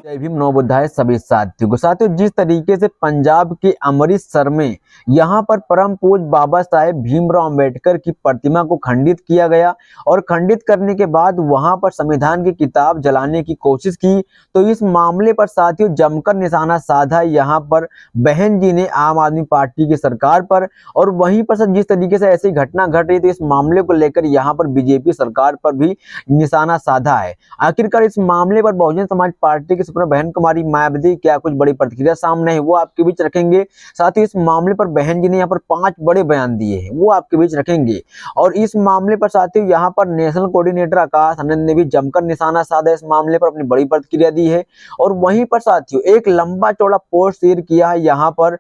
जय भीम नवबुद्धाय सभी साथियों को। साथियों, जिस तरीके से पंजाब के अमृतसर में यहाँ पर परम पूज्य बाबा साहेब भीमराव अंबेडकर की प्रतिमा को खंडित किया गया और खंडित करने के बाद वहां पर संविधान की किताब जलाने की कोशिश की, तो इस मामले पर साथियों जमकर निशाना साधा यहाँ पर बहन जी ने आम आदमी पार्टी की सरकार पर। और वहीं पर जिस तरीके से ऐसी घटना घट रही थी, इस मामले को लेकर यहाँ पर बीजेपी सरकार पर भी निशाना साधा है। आखिरकार इस मामले पर बहुजन समाज पार्टी की बहन कुमारी मायावती क्या कुछ बड़ी प्रतिक्रिया सामने है, वो आपके बीच रखेंगे। साथ ही इस मामले पर बहन जी ने यहाँ पर 5 बड़े बयान दिए हैं, वो आपके बीच रखेंगे। और इस मामले पर साथियों यहाँ पर नेशनल कोऑर्डिनेटर आकाश आनंद ने भी जमकर निशाना साधा, इस मामले पर अपनी बड़ी प्रतिक्रिया दी है। और वहीं पर साथियों एक लंबा चौड़ा पोस्ट शेयर किया है यहाँ पर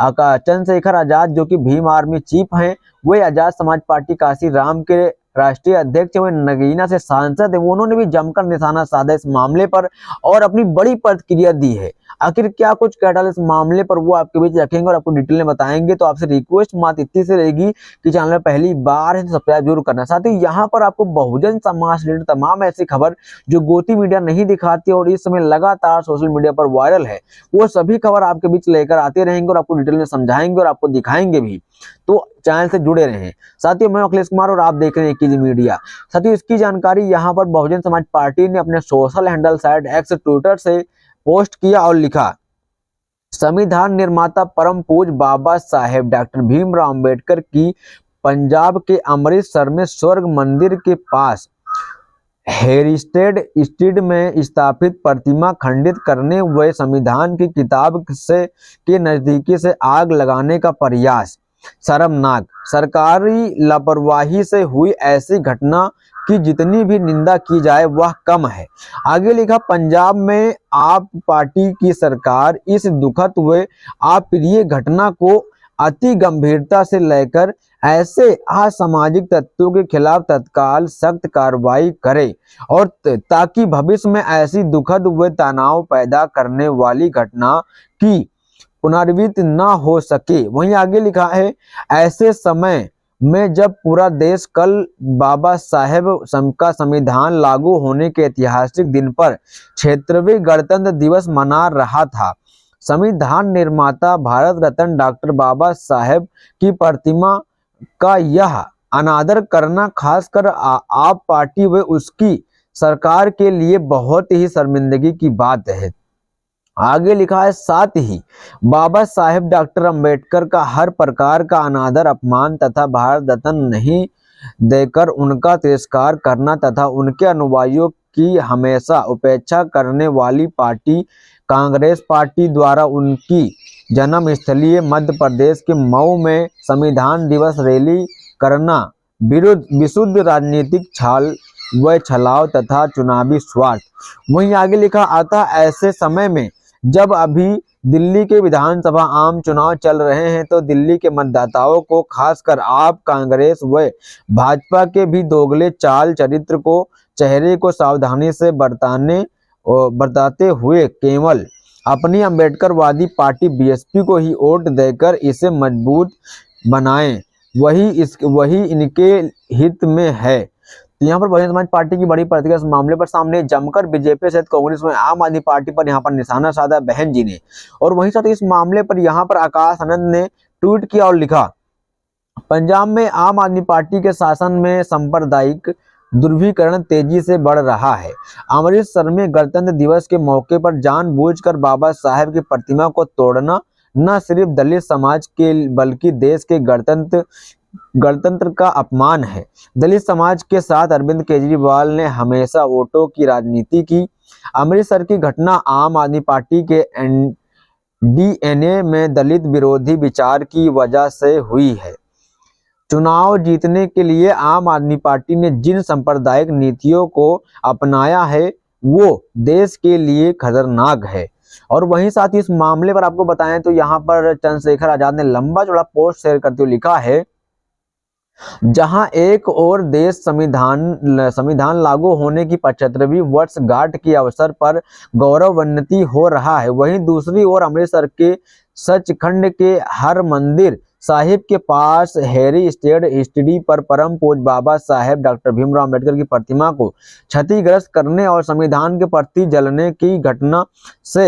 चंद्रशेखर आजाद, जो कि भीम आर्मी चीफ हैं, वे आजाद समाज पार्टी काशी राम के राष्ट्रीय अध्यक्ष व नगीना से सांसद है। उन्होंने भी जमकर निशाना साधा इस मामले पर और अपनी बड़ी प्रतिक्रिया दी है। आखिर क्या कुछ कह डाला इस मामले पर, वो आपके बीच रखेंगे और आपको डिटेल में बताएंगे। तो आपसे रिक्वेस्ट मात्र इतनी से रहेगी कि चैनल में पहली बार है तो सब्सक्राइब जरूर करना। साथ ही यहाँ पर आपको बहुजन समाज से रिलेटेड तमाम ऐसी खबर जो गोती मीडिया नहीं दिखाती और इस समय लगातार सोशल मीडिया पर वायरल है, वो सभी खबर आपके बीच लेकर आते रहेंगे और आपको डिटेल में समझाएंगे और आपको दिखाएंगे भी। तो चैनल से जुड़े रहें। साथियों, मैं अखिलेश कुमार और आप देख रहे हैं कीजी मीडिया। साथियों, इसकी जानकारी यहाँ पर बहुजन समाज पार्टी ने अपने social handle site x Twitter से पोस्ट किया और लिखा, संविधान निर्माता परम पूज्य बाबा साहेब डॉक्टर भीमराव अंबेडकर की पंजाब के अमृतसर में स्वर्ग मंदिर के पास हेरिटेज स्ट्रीट में स्थापित प्रतिमा खंडित करने व संविधान की किताब से के नजदीकी से आग लगाने का प्रयास शर्मनाक, सरकारी लापरवाही से हुई ऐसी घटना की जितनी भी निंदा की जाए वह कम है। आगे लिखा, पंजाब में आप पार्टी की सरकार इस दुखद व अप्रिय घटना को अति गंभीरता से लेकर ऐसे असामाजिक तत्वों के खिलाफ तत्काल सख्त कार्रवाई करे और ताकि भविष्य में ऐसी दुखद व तनाव पैदा करने वाली घटना की पुनरावृत्ति न हो सके। वहीं आगे लिखा है, ऐसे समय में जब पूरा देश कल बाबा साहेब का संविधान लागू होने के ऐतिहासिक दिन पर 76वें गणतंत्र दिवस मना रहा था, संविधान निर्माता भारत रत्न डॉक्टर बाबा साहेब की प्रतिमा का यह अनादर करना खासकर आप पार्टी व उसकी सरकार के लिए बहुत ही शर्मिंदगी की बात है। आगे लिखा है, साथ ही बाबा साहेब डॉक्टर अंबेडकर का हर प्रकार का अनादर, अपमान तथा भारत रत्न नहीं देकर उनका तिरस्कार करना तथा उनके अनुयायियों की हमेशा उपेक्षा करने वाली पार्टी कांग्रेस पार्टी द्वारा उनकी जन्मस्थलीय मध्य प्रदेश के मऊ में संविधान दिवस रैली करना विशुद्ध राजनीतिक छाल व छलाव तथा चुनावी स्वार्थ। वहीं आगे लिखा आता, ऐसे समय में जब अभी दिल्ली के विधानसभा आम चुनाव चल रहे हैं तो दिल्ली के मतदाताओं को खासकर आप कांग्रेस व भाजपा के भी दोगले चाल चरित्र को चेहरे को सावधानी से बरताते हुए केवल अपनी अंबेडकरवादी पार्टी बीएसपी को ही वोट देकर इसे मजबूत बनाएं, वही इनके हित में है। तो यहाँ पर बहुजन समाज पार्टी की बड़ी प्रतिक्रिया इस मामले पर सामने जमकर बीजेपी सहित कांग्रेस में आम आदमी पार्टी पर यहाँ पर निशाना साधा बहन जी ने। और वहीं साथ इस मामले पर यहाँ पर आकाश आनंद ने ट्वीट किया और लिखा, पंजाब में आम आदमी पार्टी के शासन में सांप्रदायिक ध्रुवीकरण तेजी से बढ़ रहा है। अमृतसर में गणतंत्र दिवस के मौके पर जानबूझकर बाबा साहेब की प्रतिमा को तोड़ना न सिर्फ दलित समाज के बल्कि देश के गणतंत्र का अपमान है। दलित समाज के साथ अरविंद केजरीवाल ने हमेशा वोटों की राजनीति की। अमृतसर की घटना आम आदमी पार्टी के डीएनए में दलित विरोधी विचार की वजह से हुई है। चुनाव जीतने के लिए आम आदमी पार्टी ने जिन सांप्रदायिक नीतियों को अपनाया है वो देश के लिए खतरनाक है। और वहीं साथ ही इस मामले पर आपको बताएं तो यहाँ पर चंद्रशेखर आजाद ने लंबा चौड़ा पोस्ट शेयर करते हुए लिखा है, जहां एक और देश संविधान लागू होने की 75वीं वर्षगांठ के अवसर पर गौरवान्वित हो रहा है, वहीं दूसरी ओर अमृतसर के सचखंड के हर मंदिर साहिब के पास हैरी स्टेट स्टडी पर परम पूज्य बाबा साहेब डॉक्टर भीमराव अम्बेडकर की प्रतिमा को क्षतिग्रस्त करने और संविधान के प्रति जलने की घटना से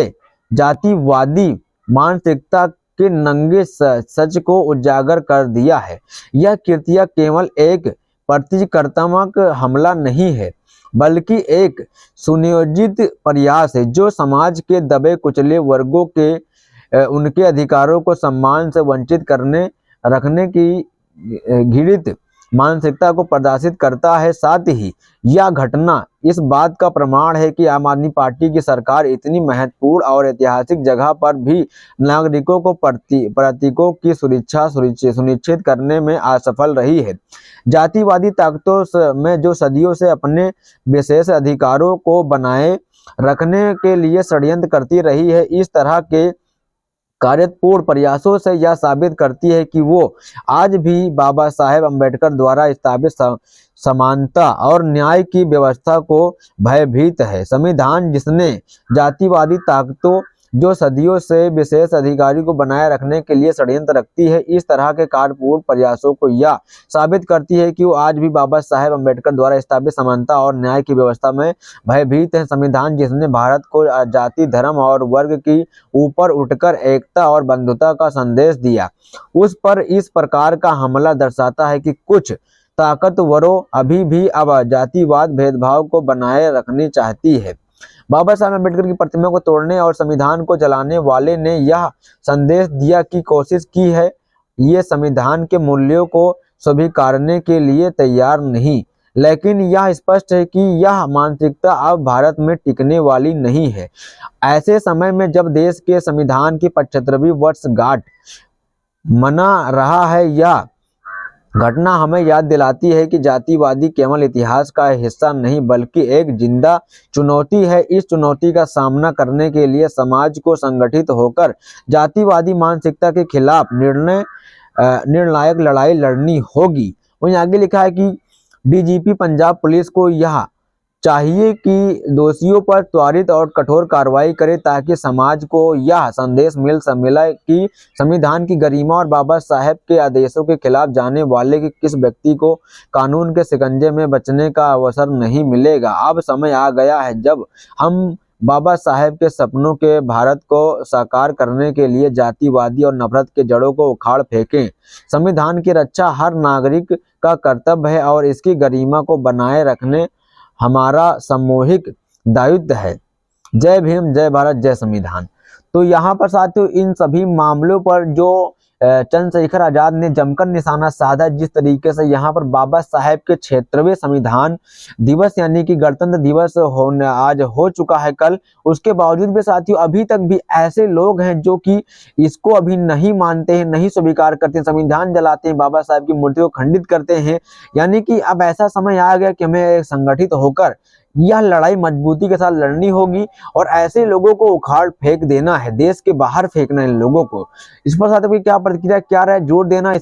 जातिवादी मानसिकता के नंगे सच को उजागर कर दिया है। यह कृत्य केवल एक प्रतिकर्तात्मक हमला नहीं है, बल्कि एक सुनियोजित प्रयास है जो समाज के दबे कुचले वर्गों के उनके अधिकारों को सम्मान से वंचित करने रखने की घृणित मानसिकता को प्रदर्शित करता है। साथ ही यह घटना इस बात का प्रमाण है कि आम आदमी पार्टी की सरकार इतनी महत्वपूर्ण और ऐतिहासिक जगह पर भी नागरिकों को प्रतीकों की सुरक्षा सुनिश्चित करने में असफल रही है। जातिवादी ताकतों में जो सदियों से अपने विशेष अधिकारों को बनाए रखने के लिए षड्यंत्र करती रही है, इस तरह के कार्यपूर्ण प्रयासों से यह साबित करती है कि वो आज भी बाबा साहेब अम्बेडकर द्वारा स्थापित समानता और न्याय की व्यवस्था को भयभीत है। संविधान जिसने जातिवादी ताकतों जो सदियों से विशेष अधिकारी को बनाए रखने के लिए षड्यंत्र रखती है, इस तरह के कार्यपूर्ण प्रयासों को यह साबित करती है कि वो आज भी बाबा साहेब अम्बेडकर द्वारा स्थापित समानता और न्याय की व्यवस्था में भयभीत है। संविधान जिसने भारत को जाति, धर्म और वर्ग की ऊपर उठकर एकता और बंधुता का संदेश दिया, उस पर इस प्रकार का हमला दर्शाता है कि कुछ ताकतवरों अभी भी अब जातिवाद भेदभाव को बनाए रखनी चाहती है। बाबा साहब अम्बेडकर की प्रतिमा को तोड़ने और संविधान को जलाने वाले ने यह संदेश दिया की कोशिश की है, ये संविधान के मूल्यों को स्वीकारने के लिए तैयार नहीं, लेकिन यह स्पष्ट है कि यह मानसिकता अब भारत में टिकने वाली नहीं है। ऐसे समय में जब देश के संविधान की 75वीं वर्षगांठ मना रहा है, यह घटना हमें याद दिलाती है कि जातिवादी केवल इतिहास का हिस्सा नहीं बल्कि एक जिंदा चुनौती है। इस चुनौती का सामना करने के लिए समाज को संगठित होकर जातिवादी मानसिकता के खिलाफ निर्णायक लड़ाई लड़नी होगी। वहीं आगे लिखा है कि डीजीपी पंजाब पुलिस को यह चाहिए कि दोषियों पर त्वरित और कठोर कार्रवाई करे ताकि समाज को यह संदेश मिला कि संविधान की गरिमा और बाबा साहेब के आदेशों के खिलाफ जाने वाले के किस व्यक्ति को कानून के शिकंजे में बचने का अवसर नहीं मिलेगा। अब समय आ गया है जब हम बाबा साहेब के सपनों के भारत को साकार करने के लिए जातिवादी और नफरत के जड़ों को उखाड़ फेंकें। संविधान की रक्षा हर नागरिक का कर्तव्य है और इसकी गरिमा को बनाए रखने हमारा सामूहिक दायित्व है। जय भीम, जय भारत, जय संविधान। तो यहाँ पर साथियों इन सभी मामलों पर जो चंद्रशेखर आजाद ने जमकर निशाना साधा, जिस तरीके से यहाँ पर बाबा साहेब के 76वें संविधान दिवस यानी कि गणतंत्र दिवस आज हो चुका है कल, उसके बावजूद भी साथियों अभी तक भी ऐसे लोग हैं जो कि इसको अभी नहीं मानते हैं, नहीं स्वीकार करते हैं, संविधान जलाते हैं, बाबा साहेब की मूर्ति को खंडित करते हैं। यानी कि अब ऐसा समय आ गया कि हमें संगठित होकर यह लड़ाई मजबूती के साथ लड़नी होगी और ऐसे लोगों को उखाड़ फेंक देना है, देश के बाहर फेंकना है इन लोगों को। इस पर साथ क्या प्रतिक्रिया क्या रहा है, जोर देना।